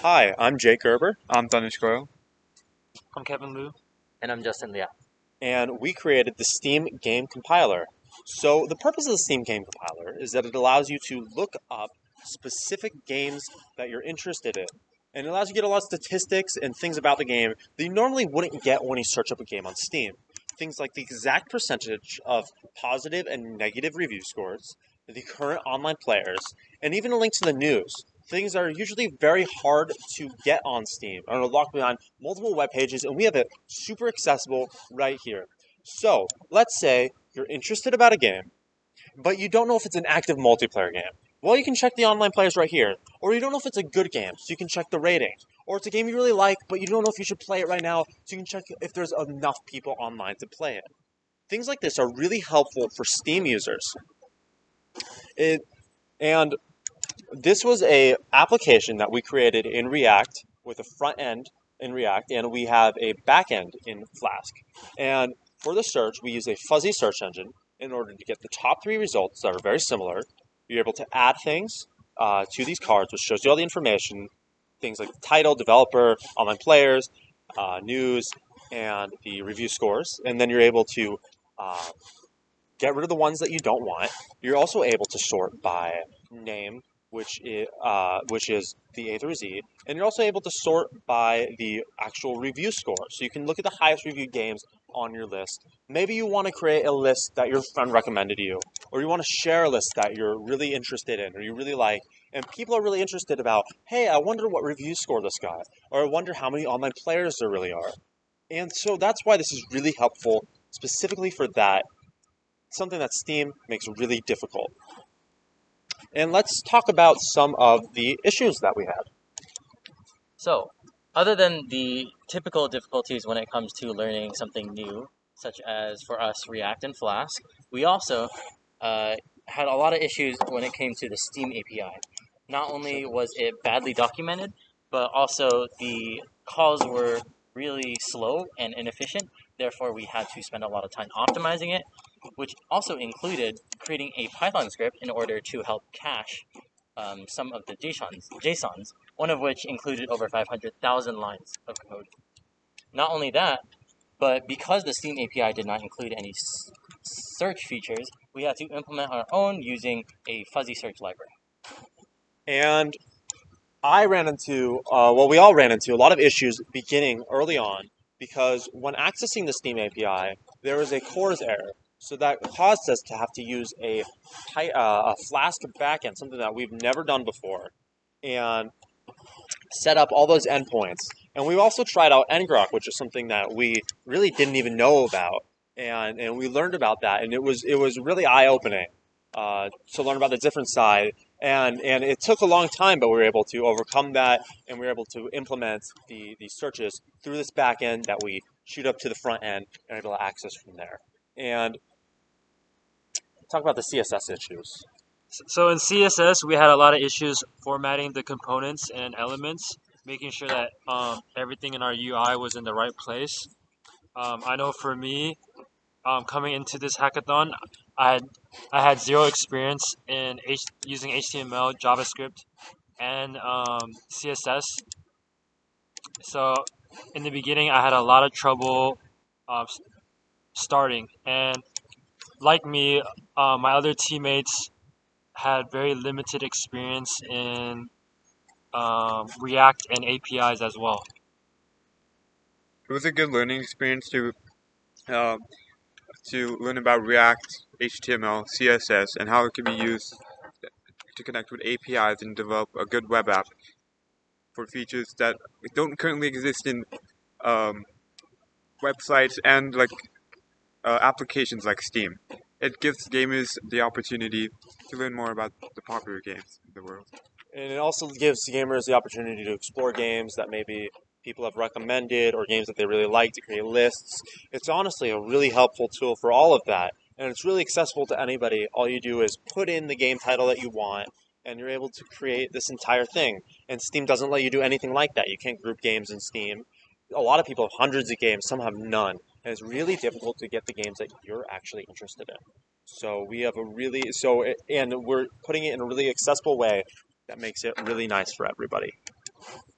Hi, I'm Jake Gerber, I'm Tanush Goel. I'm Kevin Liu. And I'm Justin Liao. and we created the Steam Game Compiler. So, the purpose of the Steam Game Compiler is that it allows you to look up specific games that you're interested in. And it allows you to get a lot of statistics and things about the game that you normally wouldn't get when you search up a game on Steam. Things like the exact percentage of positive and negative review scores, the current online players, and even a link to the news. Things that are usually very hard to get on Steam and are locked behind multiple web pages, and we have it super accessible right here. So, let's say you're interested about a game, but you don't know if it's an active multiplayer game. Well, you can check the online players right here. Or you don't know if it's a good game, so you can check the ratings. Or it's a game you really like, but you don't know if you should play it right now, so you can check if there's enough people online to play it. Things like this are really helpful for Steam users. And this was a application that we created in React with a front end in React, and we have a back end in Flask. And for the search, we use a fuzzy search engine in order to get the top three results that are very similar. You're able to add things to these cards, which shows you all the information, things like the title, developer, online players, news, and the review scores. And then you're able to get rid of the ones that you don't want. You're also able to sort by name, which is the A through Z, and you're also able to sort by the actual review score. So you can look at the highest reviewed games on your list. Maybe you want to create a list that your friend recommended you, or you want to share a list that you're really interested in or you really like, and people are really interested about, hey, I wonder what review score this got, or I wonder how many online players there really are. And so that's why this is really helpful, specifically for that, something that Steam makes really difficult. And let's talk about some of the issues that we had. So, other than the typical difficulties when it comes to learning something new, such as for us React and Flask, we also had a lot of issues when it came to the Steam API. Not only was it badly documented, but also the calls were really slow and inefficient. Therefore, we had to spend a lot of time optimizing it, which also included creating a Python script in order to help cache some of the JSONs, one of which included over 500,000 lines of code. Not only that, but because the Steam API did not include any search features, we had to implement our own using a fuzzy search library. And we all ran into a lot of issues beginning early on because when accessing the Steam API, there was a CORS error. So that caused us to have to use a Flask backend, something that we've never done before, and set up all those endpoints. And we also tried out ngrok, which is something that we really didn't even know about, and we learned about that, and it was really eye opening to learn about the different side. And it took a long time, but we were able to overcome that, and we were able to implement the searches through this back end that we shoot up to the front end and are able to access from there. And talk about the CSS issues. So in CSS, we had a lot of issues formatting the components and elements, making sure that everything in our UI was in the right place. I know for me, coming into this hackathon, I had I had zero experience in using HTML, JavaScript, and CSS. So in the beginning, I had a lot of trouble starting, and like me, my other teammates had very limited experience in React and APIs as well. It was a good learning experience uh, to learn about React, HTML, CSS, and how it can be used to connect with APIs and develop a good web app for features that don't currently exist in um, websites and applications like Steam. It gives gamers the opportunity to learn more about the popular games in the world. And it also gives gamers the opportunity to explore games that maybe people have recommended or games that they really like to create lists. It's honestly a really helpful tool for all of that. And it's really accessible to anybody. All you do is put in the game title that you want, and you're able to create this entire thing. And Steam doesn't let you do anything like that. You can't group games in Steam. A lot of people have hundreds of games, some have none. And it's really difficult to get the games that you're actually interested in. So we have a really and we're putting it in a really accessible way that makes it really nice for everybody.